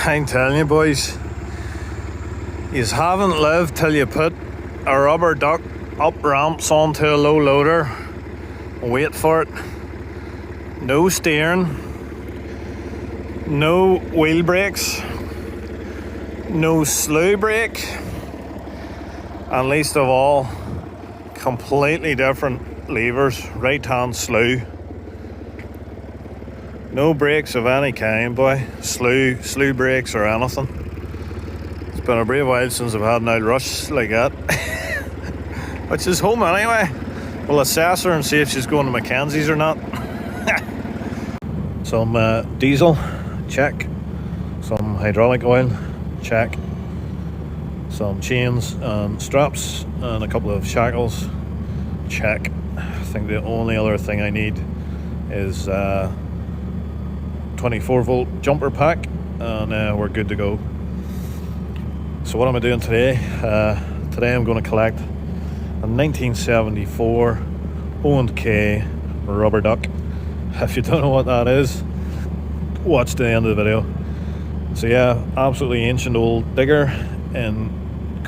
I'm telling you, boys, you haven't lived till you put a rubber duck up ramps onto a low loader. Wait for it. No steering, no wheel brakes, no slew brake, and least of all, completely different levers. Right hand slew. No brakes of any kind, boy. Slew brakes or anything. It's been a brave while since I've had an out rush like that. But she's home anyway. We'll assess her and see if she's going to Mackenzie's or not. Some diesel, check. Some hydraulic oil, check. Some chains and straps and a couple of shackles, check. I think the only other thing I need is 24 volt jumper pack, and we're good to go. So what am I doing today? Today I'm going to collect a 1974 O&K rubber duck. If you don't know what that is, watch to the end of the video. So yeah, absolutely ancient old digger in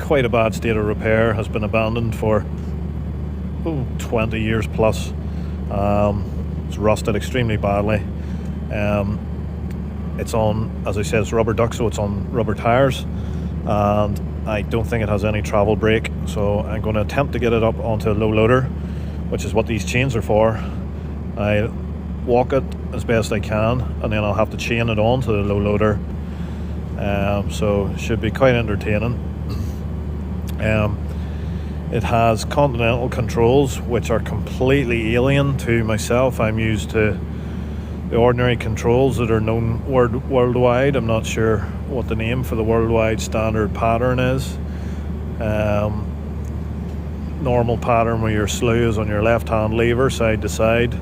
quite a bad state of repair, has been abandoned for 20 years plus. It's rusted extremely badly. It's on, as I said, it's rubber duck, so it's on rubber tires, and I don't think it has any travel brake, so I'm going to attempt to get it up onto a low loader, which is what these chains are for. I walk it as best I can, and then I'll have to chain it on to the low loader. So it should be quite entertaining. It has continental controls, which are completely alien to myself. I'm used to the ordinary controls that are known worldwide. I'm not sure what the name for the worldwide standard pattern is. Normal pattern where your slew is on your left hand lever side to side.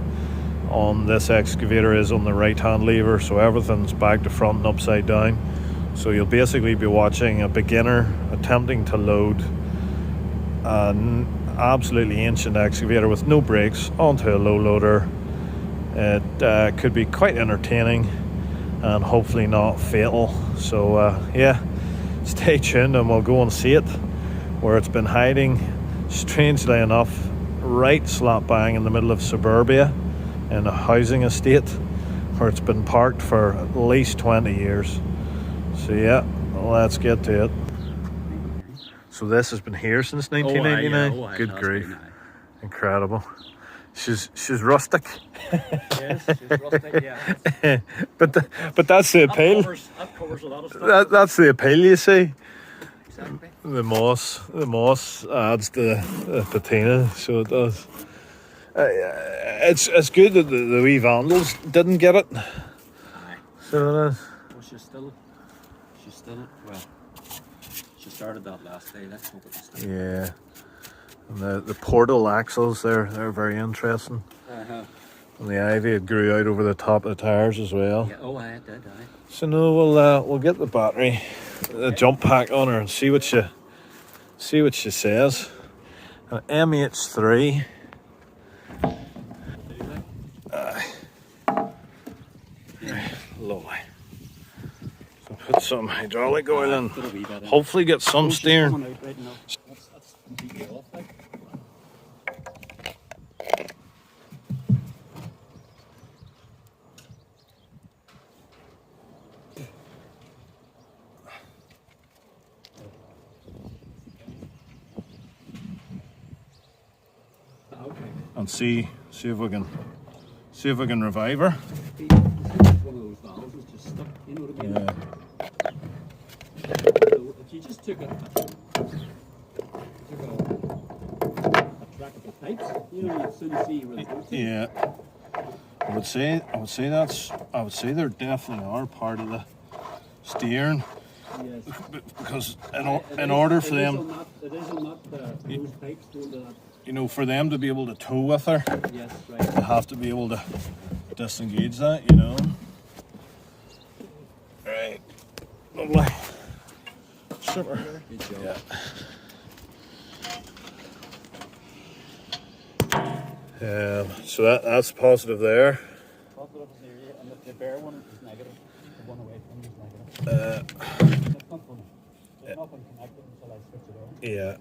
On this excavator is on the right hand lever, so everything's back to front and upside down. So you'll basically be watching a beginner attempting to load an absolutely ancient excavator with no brakes onto a low loader. It could be quite entertaining and hopefully not fatal. So yeah, stay tuned and we'll go and see it where it's been hiding, strangely enough, right slap bang in the middle of suburbia in a housing estate where it's been parked for at least 20 years. So yeah, let's get to it. So this has been here since 1999. Good grief. Incredible. She's rustic. Yes, she's rustic, yeah. but that's the appeal. That covers a lot of stuff. That's the appeal, you see. Exactly. The moss adds to the patina, so it does. It's good that the wee vandals didn't get it. Aye. So it is. Well, she's still, well, she started that last day. Let's hope it's still. Yeah. And the portal axles, they're very interesting. Uh-huh. And the ivy, it grew out over the top of the tires as well. Yeah. Oh, I did. So no, we'll get the battery, the jump pack on her, and see what she says. An mh3. Lovely. So put some hydraulic oil in. Hopefully get some steering. That's completely off, like. Okay. And see if we can revive her. One of those valves is just stuck, you know what I mean? Yeah. So if you just took a track of the pipes, you know, you'd soon see where they go to. Yeah. I would say they're definitely are part of the steering. Yes. Because in order for them, it is on that those pipes going to that. you know, for them to be able to tow with her, Yes, right. they have to be able to disengage that, you know. Right. Lovely. Super. Good job. Yeah. So that's positive there. Positive is here, and the bare one is negative. The one away from is negative. There's nothing connected until I switch it on. Yeah.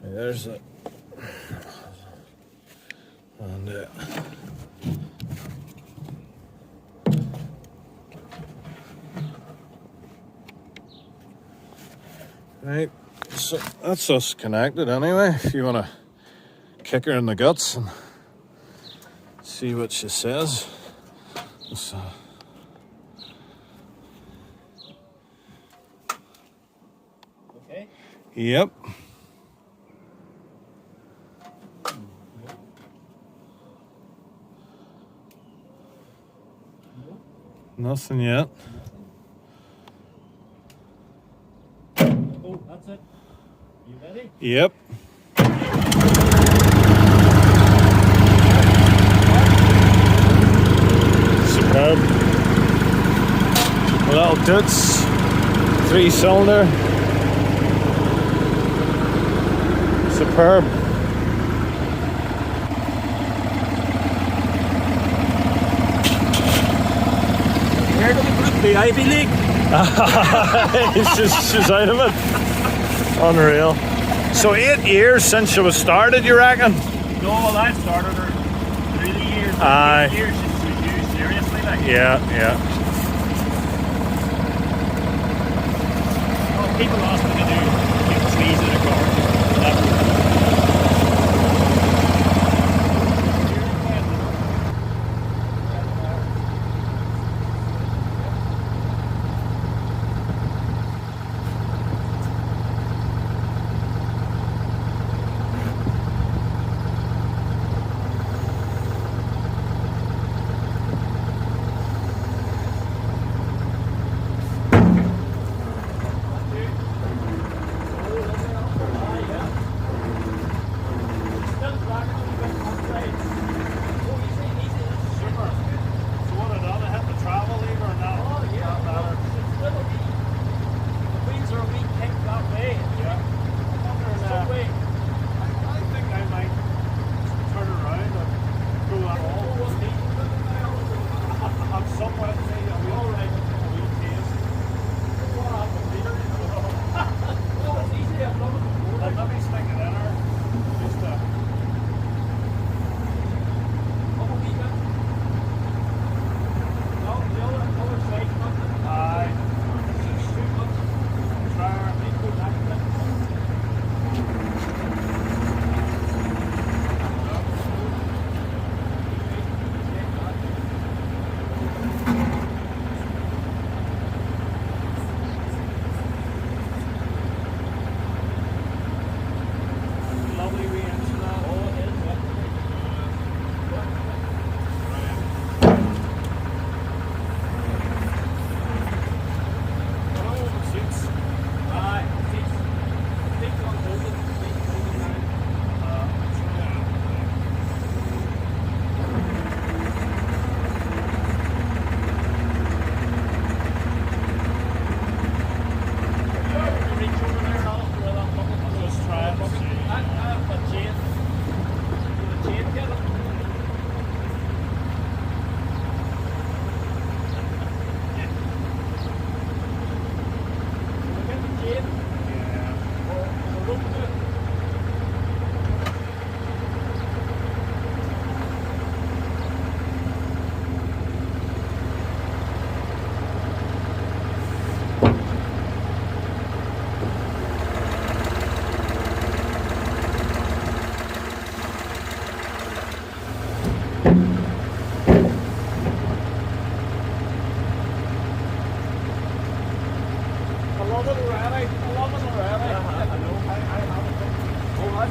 There's it. And right, so that's us connected anyway. If you want to kick her in the guts and see what she says. So, Okay. yep. Nothing yet. Oh, that's it. You ready? Yep. Superb. Little toots. 3-cylinder. Superb. Where do we put the Ivy League? She's out of it. Unreal. So 8 years since you was started, you reckon? No, well, I started her 3 years. Aye. 8 years since we used seriously, like. Yeah. Well, people ask me to do mh3s in a car.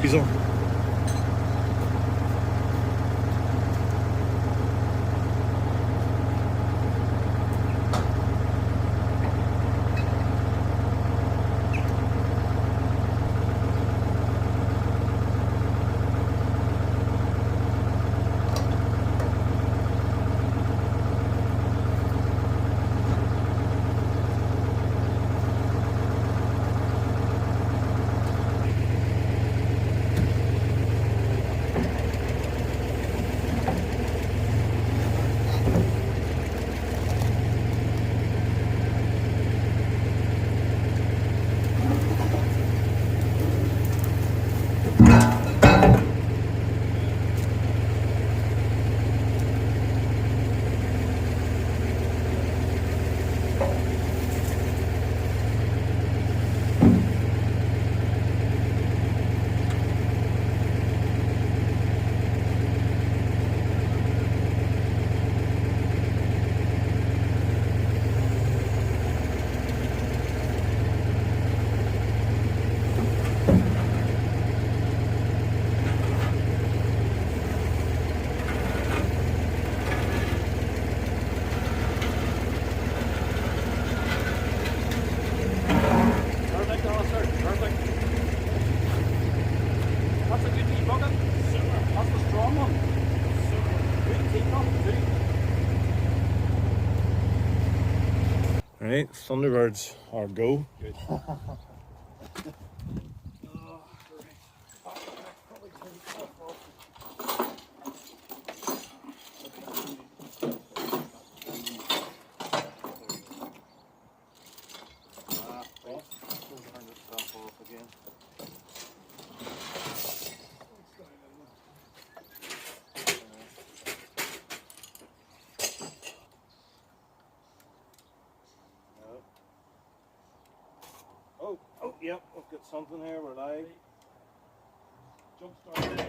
He's on. Right, Thunderbirds are go. Good. Oh, yep, we've got something here, we're live. Jump start.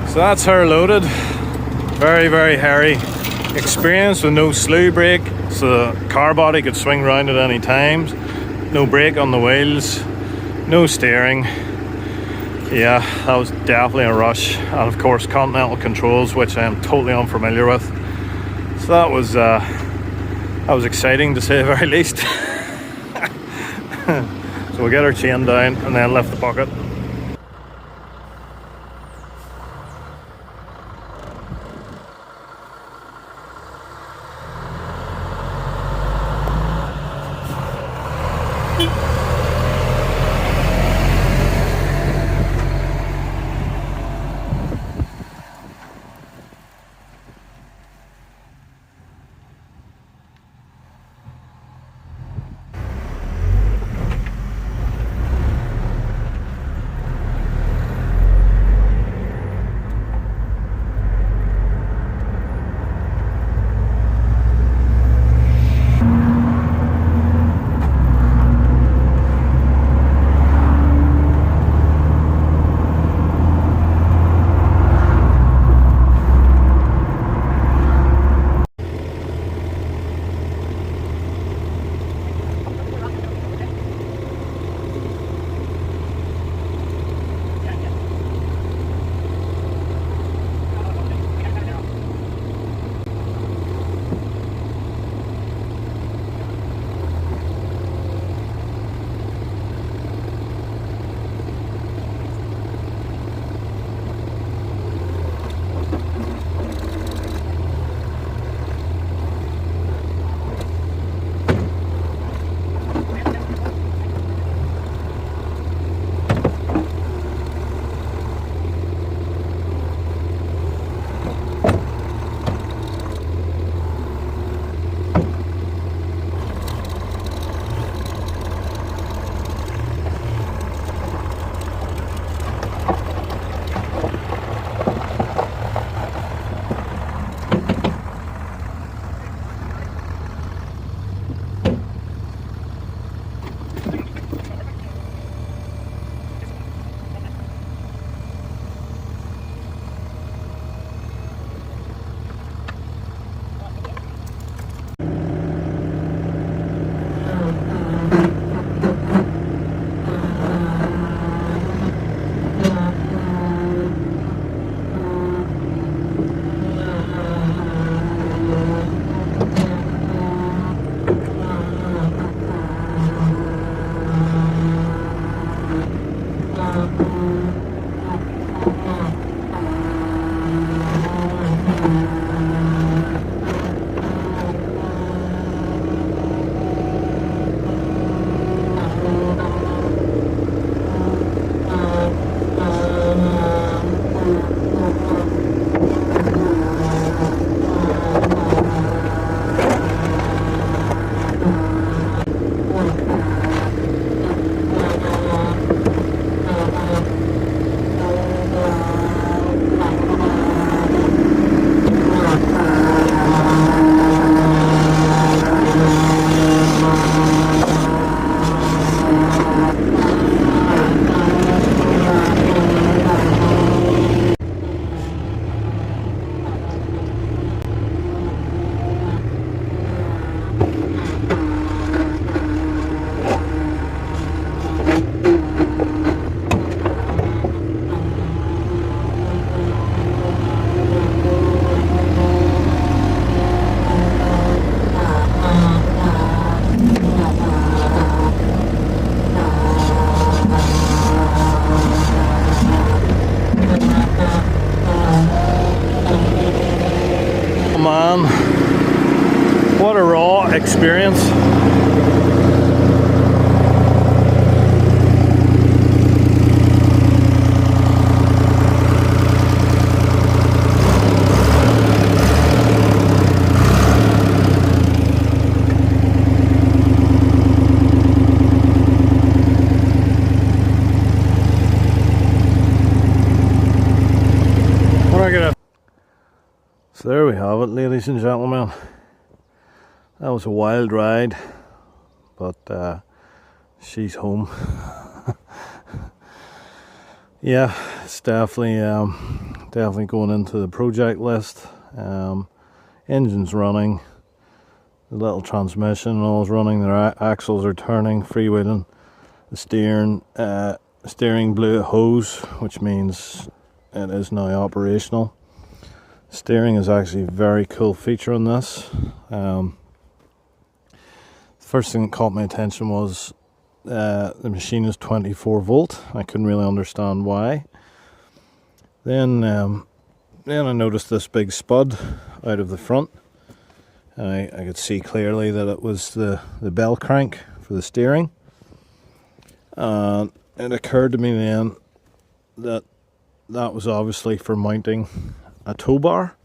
So that's her loaded. Very, very hairy experience with no slew brake, so the car body could swing round at any time. No brake on the wheels, no steering. Yeah, that was definitely a rush. And of course, continental controls, which I am totally unfamiliar with. So that was exciting to say the very least. So we'll get our chain down and then lift the bucket. experience. So there we have it, ladies and gentlemen. That was a wild ride, but she's home. Yeah, it's definitely going into the project list. Engine's running, the little transmission and all is running, the axles are turning, freewheeling, the steering blew a hose, which means it is now operational. Steering is actually a very cool feature on this. The first thing that caught my attention was the machine is 24 volt. I couldn't really understand why. Then I noticed this big spud out of the front. I could see clearly that it was the bell crank for the steering. It occurred to me then that was obviously for mounting a tow bar.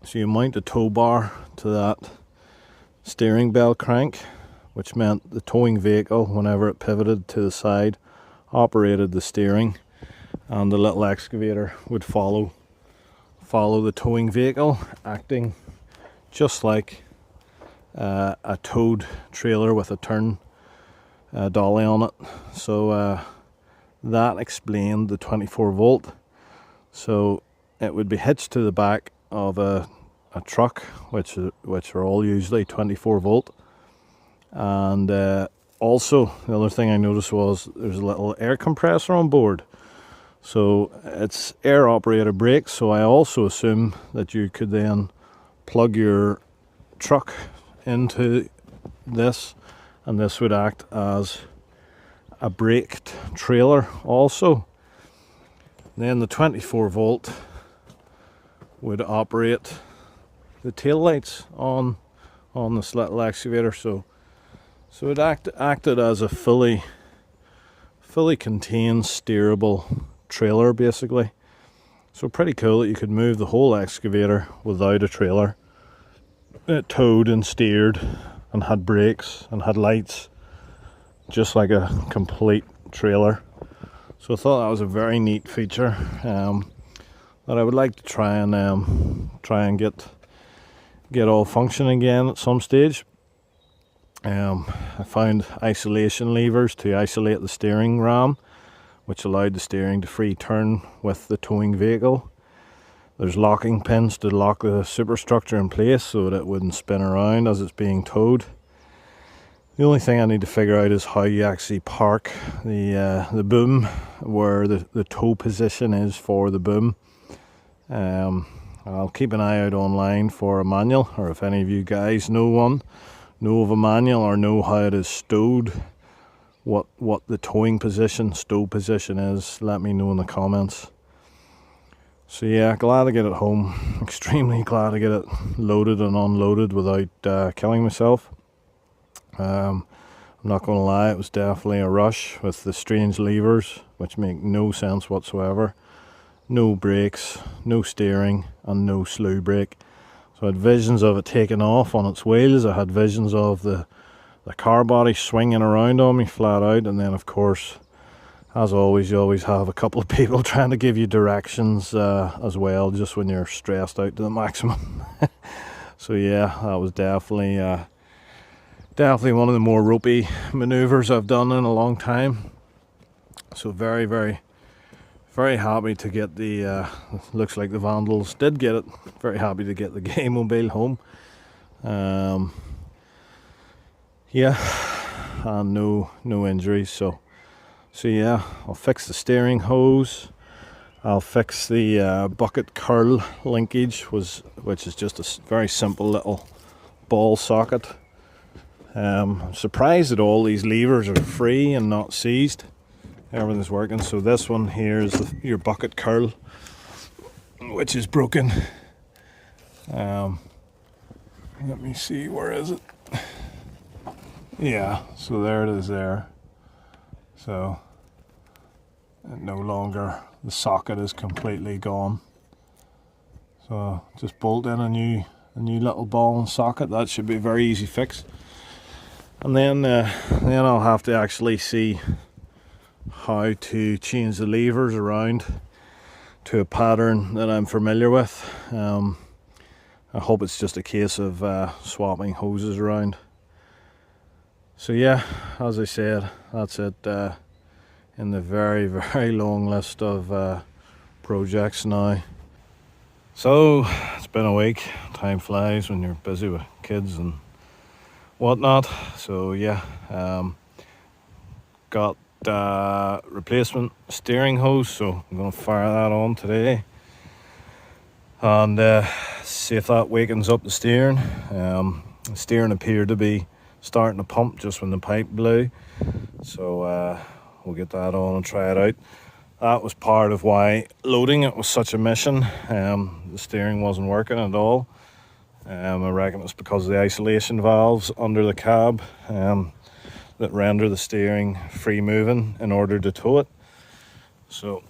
So you mount a tow bar to that steering bell crank, which meant the towing vehicle, whenever it pivoted to the side, operated the steering, and the little excavator would follow the towing vehicle, acting just like a towed trailer with a turn dolly on it. So that explained the 24 volt. So it would be hitched to the back of a truck, which are all usually 24 volt. And also the other thing I noticed was there's a little air compressor on board. So it's air operated brakes, so I also assume that you could then plug your truck into this, and this would act as a braked trailer also. Then the 24 volt would operate the tail lights on this little excavator. So it acted as a fully contained steerable trailer basically. So pretty cool that you could move the whole excavator without a trailer. It towed and steered and had brakes and had lights, just like a complete trailer. So I thought that was a very neat feature that I would like to try and get all functioning again at some stage. I found isolation levers to isolate the steering ram, which allowed the steering to free turn with the towing vehicle. There's locking pins to lock the superstructure in place so that it wouldn't spin around as it's being towed. The only thing I need to figure out is how you actually park the boom, where the tow position is for the boom. I'll keep an eye out online for a manual, or if any of you guys know of a manual or know how it is stowed, what the towing position, stow position is, let me know in the comments. So yeah, glad to get it home. Extremely glad to get it loaded and unloaded without killing myself. I'm not going to lie, it was definitely a rush with the strange levers, which make no sense whatsoever. No brakes, no steering, and no slew brake. So I had visions of it taking off on its wheels. I had visions of the car body swinging around on me flat out, and then of course, as always, you always have a couple of people trying to give you directions as well, just when you're stressed out to the maximum. So yeah, that was definitely one of the more ropey maneuvers I've done in a long time. So very, very, very happy to get the looks like the Vandals did get it. Very happy to get the game mobile home. Yeah, and no injuries. So yeah, I'll fix the steering hose. I'll fix the bucket curl linkage, which is just a very simple little ball socket. I'm surprised that all these levers are free and not seized. Everything's working. So this one here is your bucket curl, which is broken. Let me see, where is it? Yeah, so there it is there. So no longer, the socket is completely gone. So just bolt in a new little ball and socket. That should be a very easy fix. And then I'll have to actually see how to change the levers around to a pattern that I'm familiar with. I hope it's just a case of swapping hoses around. So yeah, as I said, that's it in the very, very long list of projects now. So it's been a week. Time flies when you're busy with kids and whatnot. So yeah, got replacement steering hose, so I'm going to fire that on today and see if that wakens up the steering. The steering appeared to be starting to pump just when the pipe blew, so we'll get that on and try it out. That was part of why loading it was such a mission. The steering wasn't working at all. I reckon it's because of the isolation valves under the cab that render the steering free moving in order to tow it. So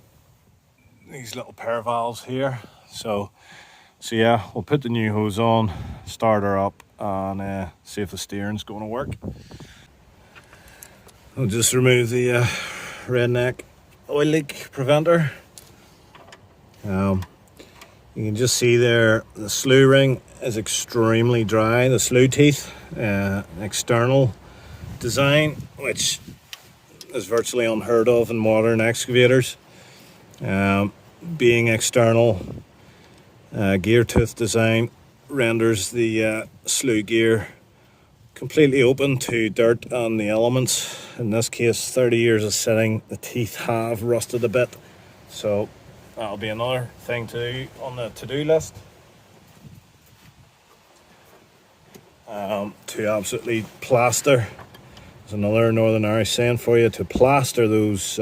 these little pair valves here. So yeah, we'll put the new hose on, start her up, and see if the steering's going to work. I'll just remove the redneck oil leak preventer. You can just see there the slew ring is extremely dry. The slew teeth, external design, which is virtually unheard of in modern excavators. Being external gear tooth design renders the slew gear completely open to dirt and the elements. In this case, 30 years of sitting, the teeth have rusted a bit, so that'll be another thing to do on the to-do list. To absolutely plaster, there's another Northern Irish saying for you, to plaster those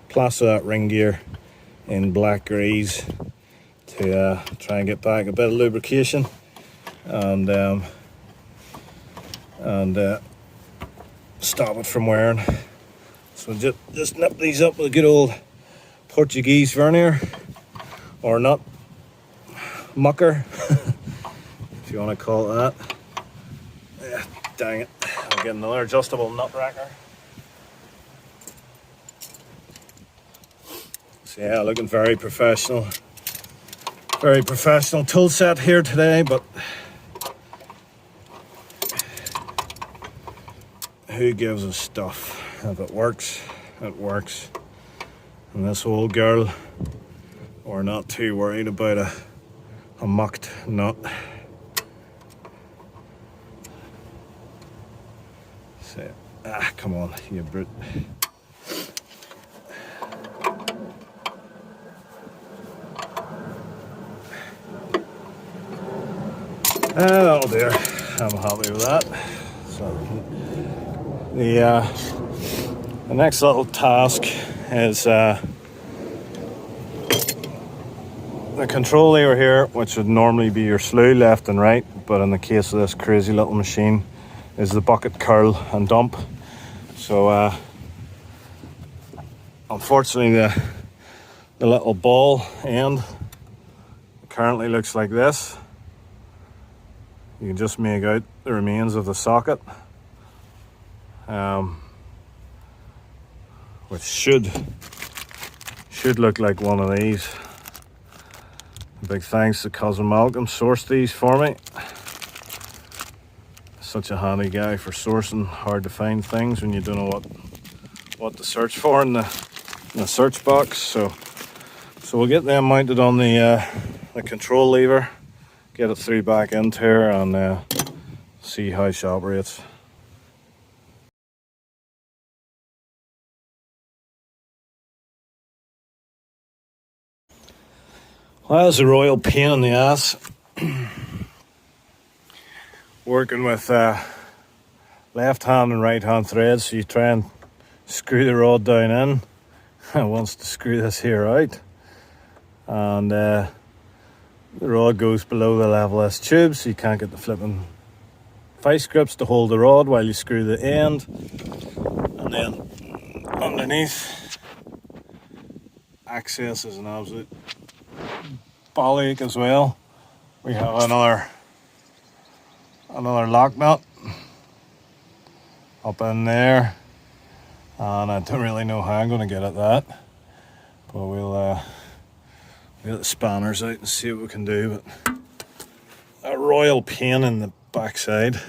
plaster that ring gear in black grease to try and get back a bit of lubrication and stop it from wearing. So just nip these up with a good old Portuguese vernier, or nut mucker, if you want to call it that. Yeah, dang it, I'll get another adjustable nut racker. So yeah, looking very professional tool set here today, but who gives a stuff? If it works, it works. And this old girl, we're not too worried about a mucked nut. So, come on, you brute. That'll do. I'm happy with that. So the next little task is the control lever here, which would normally be your slew left and right, but in the case of this crazy little machine is the bucket curl and dump. So unfortunately the little ball end currently looks like this. You can just make out the remains of the socket, which should look like one of these. Big thanks to cousin Malcolm, sourced these for me. Such a handy guy for sourcing hard to find things when you don't know what to search for in the search box. So we'll get them mounted on the control lever, get it through back into here, and see how she operates. Well, that's a royal pain in the ass. Working with left hand and right hand threads, so you try and screw the rod down in. It wants to screw this here out, and The rod goes below the level of this tube, so you can't get the flipping vice grips to hold the rod while you screw the end. And then underneath, access is an absolute ballyache as well. We have another lock nut up in there, and I don't really know how I'm going to get at that, but we'll get the spanners out and see what we can do. But a royal pain in the backside.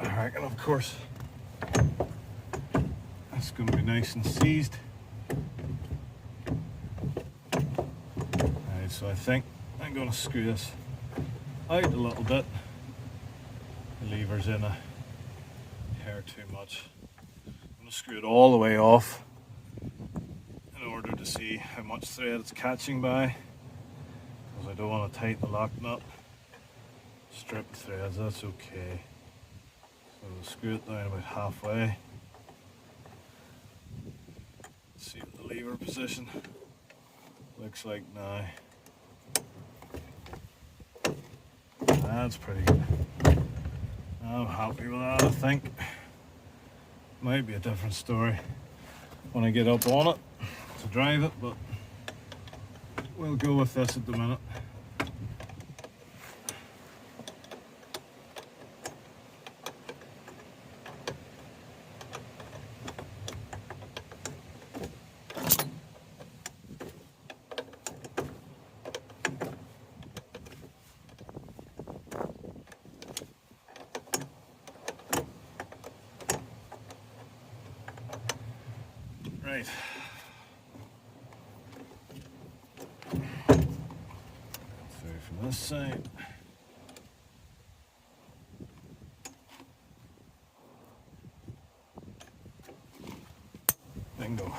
I reckon, of course, it's going to be nice and seized. Right, so I think I'm going to screw this out a little bit. The lever's in a hair too much. I'm going to screw it all the way off in order to see how much thread it's catching by, because I don't want to tighten the lock nut. Strip threads, that's okay. So we'll screw it down about halfway. See what the lever position looks like now. That's pretty good. I'm happy with that, I think. Might be a different story when I get up on it to drive it, but we'll go with this at the minute. Right. Through from this side. Bingo.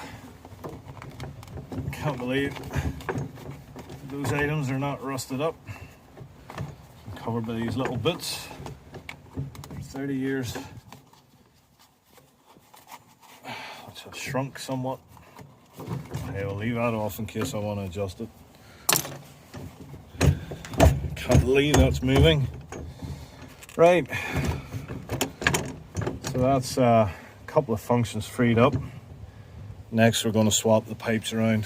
Can't believe those items are not rusted up. I'm covered by these little bits for 30 years. Which have shrunk somewhat. Okay, we'll leave that off in case I want to adjust it. Can't believe that's moving. Right. So that's a couple of functions freed up. Next, we're going to swap the pipes around.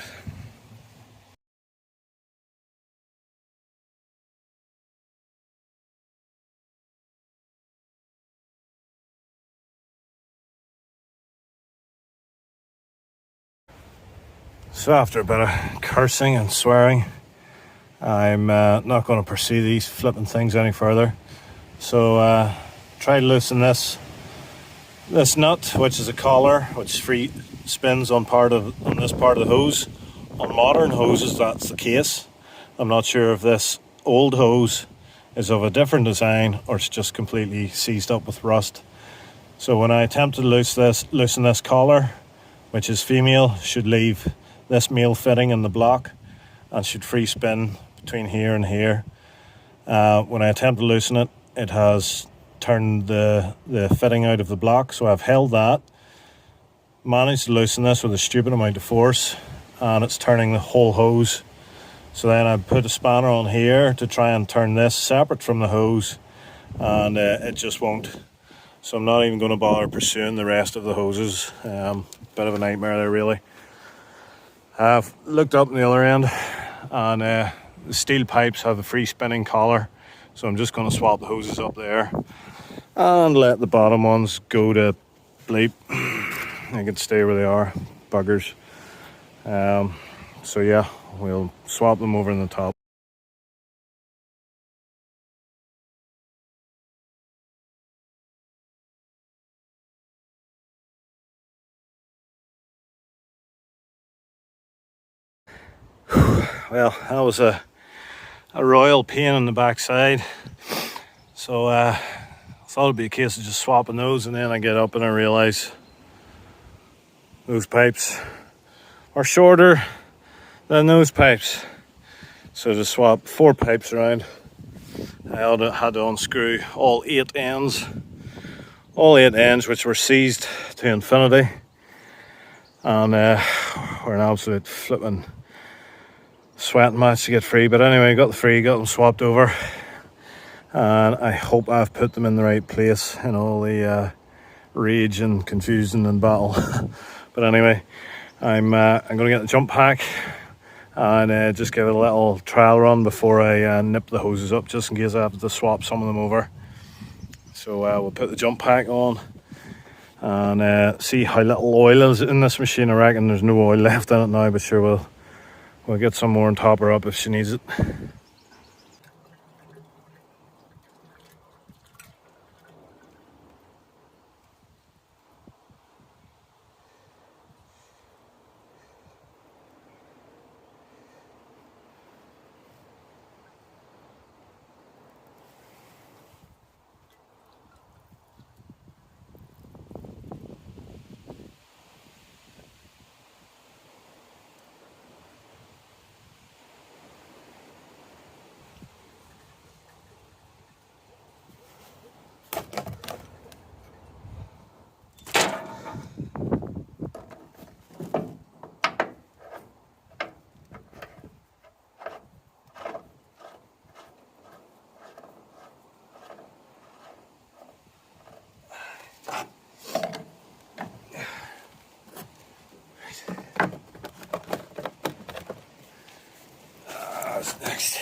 So after a bit of cursing and swearing, I'm not going to pursue these flipping things any further. So try to loosen this nut, which is a collar, which free spins on this part of the hose. On modern hoses, that's the case. I'm not sure if this old hose is of a different design or it's just completely seized up with rust. So when I attempt to loosen this collar, which is female, should leave this male fitting in the block and should free spin between here and here. When I attempt to loosen it, it has turned the fitting out of the block, so I've held that, managed to loosen this with a stupid amount of force, and it's turning the whole hose. So then I put a spanner on here to try and turn this separate from the hose, and it just won't. So I'm not even going to bother pursuing the rest of the hoses. Bit of a nightmare there, really. I've looked up on the other end, and the steel pipes have a free spinning collar, so I'm just going to swap the hoses up there and let the bottom ones go to bleep. They can stay where they are, buggers. So yeah, we'll swap them over in the top. Well, that was a royal pain in the backside. So I thought it'd be a case of just swapping those, and then I get up and I realize those pipes are shorter than those pipes. So to swap 4 pipes around, I had to unscrew all 8 ends all 8 ends, which were seized to infinity, and we're an absolute flipping sweating match to get free. But anyway, got the free, got them swapped over, and I hope I've put them in the right place in all the rage and confusion and battle. But anyway, I'm going to get the jump pack and just give it a little trial run before I nip the hoses up, just in case I have to swap some of them over. So we'll put the jump pack on and see how little oil is in this machine. I reckon there's no oil left in it now, but sure, we'll get some more and top her up if she needs it. Next.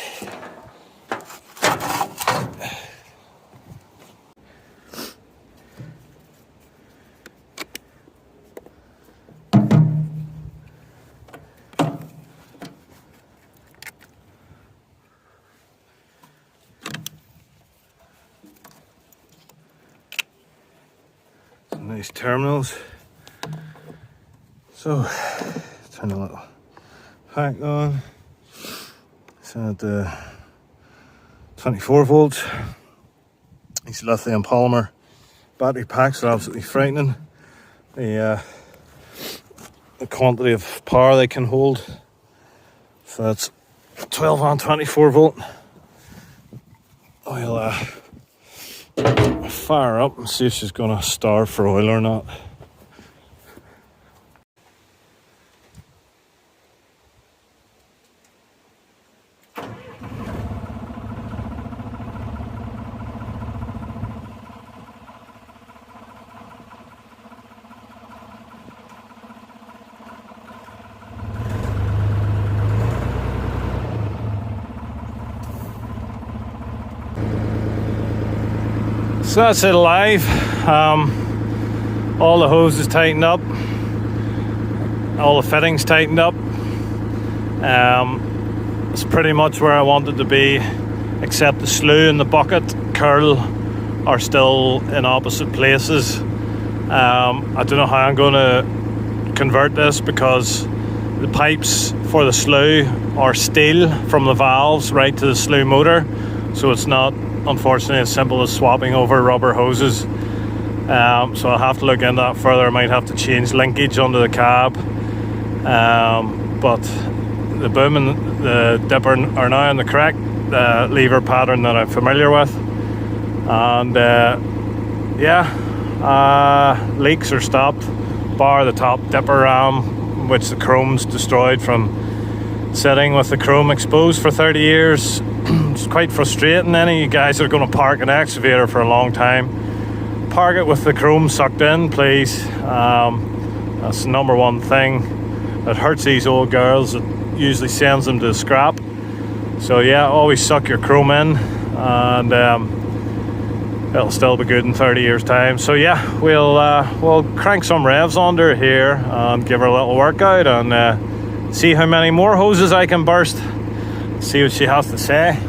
Some nice terminals. So turn a little pack on. At the 24 volts. These lithium polymer battery packs are absolutely frightening. The quantity of power they can hold. So that's 12 on 24 volt. I'll fire her up and see if she's going to starve for oil or not. So that's it live. All the hoses tightened up, all the fittings tightened up. It's pretty much where I wanted to be, except the slew and the bucket curl are still in opposite places. I don't know how I'm going to convert this, because the pipes for the slew are steel from the valves right to the slew motor, so it's not, unfortunately, as simple as swapping over rubber hoses. So I'll have to look into that further. I might have to change linkage under the cab. But the boom and the dipper are now in the correct lever pattern that I'm familiar with. And leaks are stopped, bar the top dipper ram, which the chrome's destroyed from sitting with the chrome exposed for 30 years. It's quite frustrating. Any of you guys that are going to park an excavator for a long time, park it with the chrome sucked in, please. That's the number one thing that hurts these old girls. It usually sends them to scrap. So yeah, always suck your chrome in, and it'll still be good in 30 years time. So yeah, we'll crank some revs under here and give her a little workout, and see how many more hoses I can burst. See what she has to say.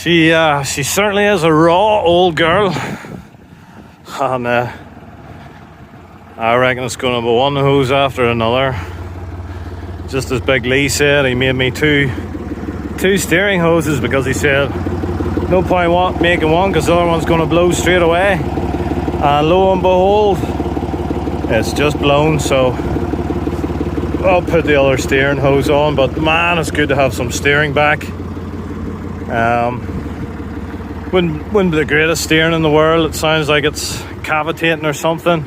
She certainly is a raw old girl, and I reckon it's going to be one hose after another. Just as Big Lee said, he made me two steering hoses because he said no point making one because the other one's going to blow straight away. And lo and behold, it's just blown. So I'll put the other steering hose on. But man, it's good to have some steering back. Wouldn't be the greatest steering in the world. It sounds like it's cavitating or something.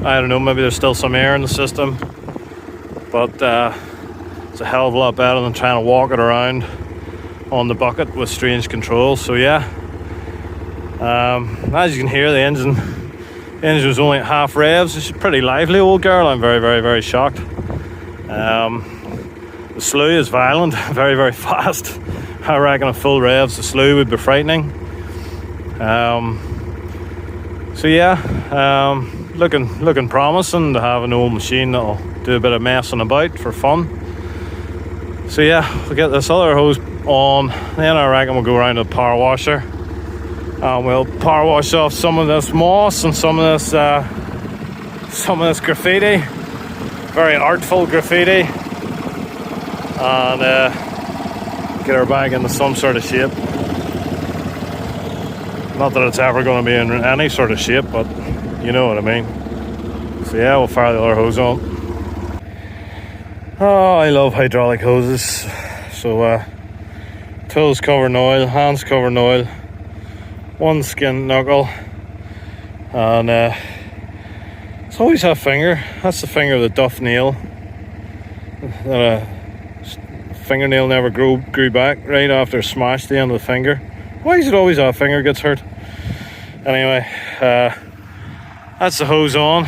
I don't know, maybe there's still some air in the system, but it's a hell of a lot better than trying to walk it around on the bucket with strange controls. So yeah, as you can hear, the engine was only at half revs. It's a pretty lively old girl. I'm very, very, very shocked. The slew is violent, very, very fast. I reckon at full revs the slew would be frightening. So yeah, looking promising to have an old machine that'll do a bit of messing about for fun. So yeah, we'll get this other hose on, then I reckon we'll go around to the power washer and we'll power wash off some of this moss and some of this graffiti, very artful graffiti, and get her back into some sort of shape. Not that it's ever going to be in any sort of shape, but you know what I mean. So yeah, we'll fire the other hose on. Oh, I love hydraulic hoses. So toes covered in oil, hands covered in oil, one skin knuckle, and it's always a finger. That's the finger of the duff nail. That fingernail never grew back right after smashed the end of the finger. Why is it always our finger gets hurt? Anyway, that's the hose on.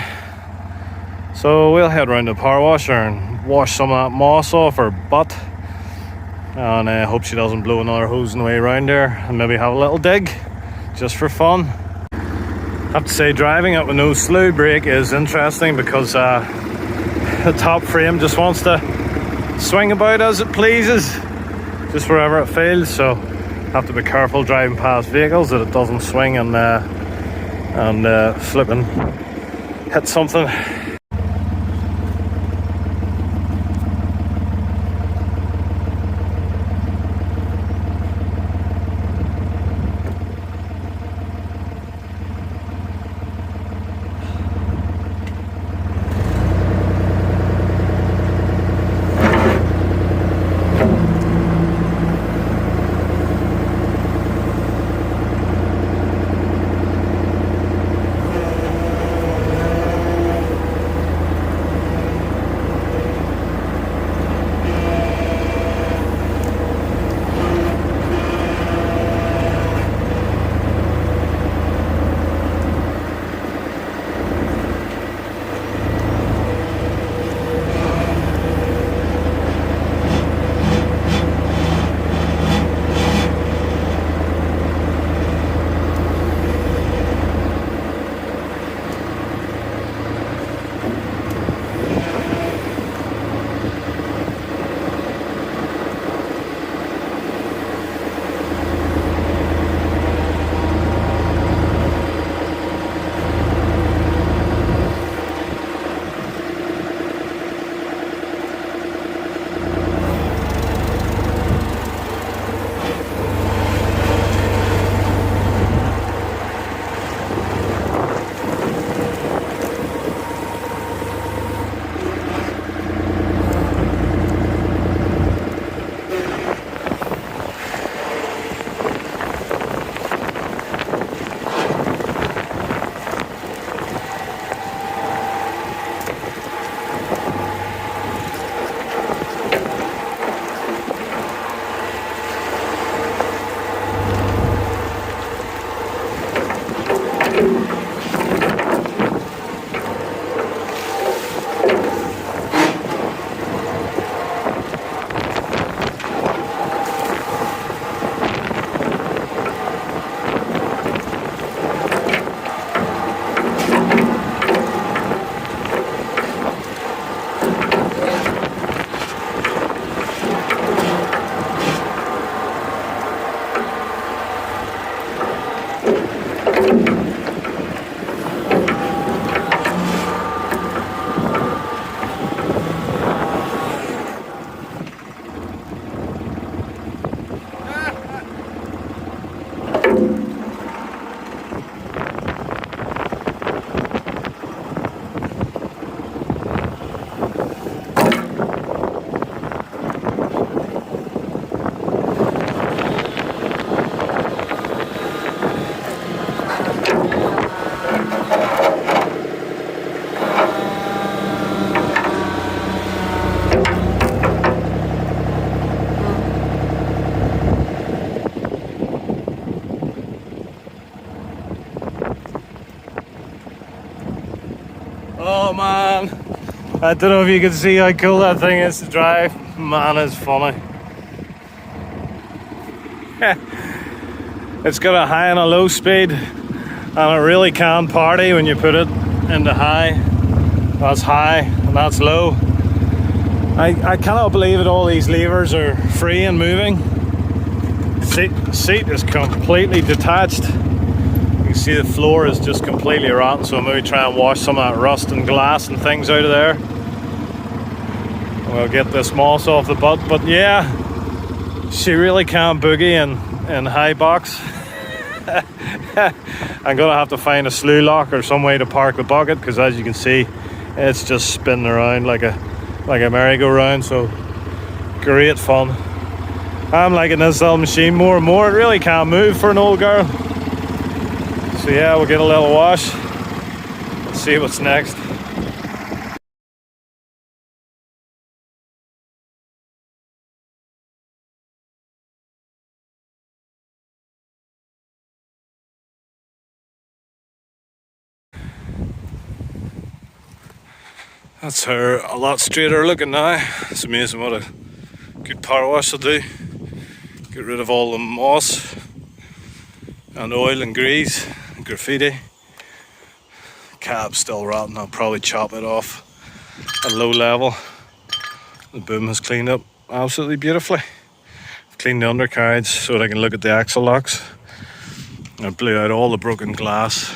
So we'll head around to the power washer and wash some of that moss off her butt, and hope she doesn't blow another hose on the way around there, and maybe have a little dig just for fun. I have to say, driving it with no slew brake is interesting because the top frame just wants to swing about as it pleases, just wherever it feels. So have to be careful driving past vehicles that it doesn't swing and flip and hit something. Oh man, I don't know if you can see how cool that thing is to drive. Man, it's funny. It's got a high and a low speed, and it really can party when you put it into high. That's high and that's low. I cannot believe it, all these levers are free and moving. Seat is completely detached. You can see the floor is just completely rotten, so I'm going to try and wash some of that rust and glass and things out of there. We'll get this moss off the butt, but yeah, she really can boogie in high box. I'm going to have to find a slew lock or some way to park the bucket, because as you can see, it's just spinning around like a merry-go-round. So great fun. I'm liking this little machine more and more. It really can't move for an old girl. So yeah, we'll get a little wash. Let's see what's next. That's her a lot straighter looking now. It's amazing what a good power wash will do. Get rid of all the moss and oil and grease and graffiti. Cab's still rotten. I'll probably chop it off at low level. The boom has cleaned up absolutely beautifully. I've cleaned the undercarriage so that I can look at the axle locks. I blew out all the broken glass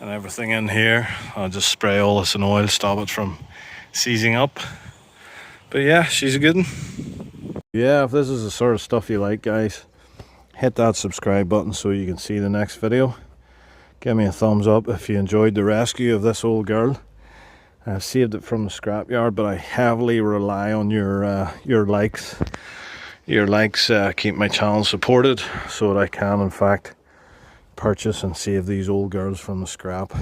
and everything in here. I'll just spray all this in oil, stop it from seizing up. But yeah, she's a good one. Yeah, if this is the sort of stuff you like, guys, hit that subscribe button so you can see the next video. Give me a thumbs up if you enjoyed the rescue of this old girl. I've saved it from the scrapyard, but I heavily rely on your likes. Your likes keep my channel supported so that I can in fact purchase and save these old girls from the scrap.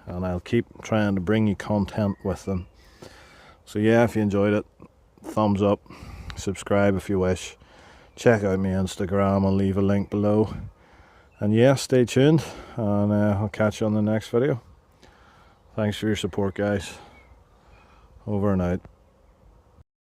And I'll keep trying to bring you content with them. So yeah, if you enjoyed it, thumbs up, subscribe if you wish. Check out my Instagram, I'll leave a link below. And yeah, stay tuned, and I'll catch you on the next video. Thanks for your support, guys. Over and out.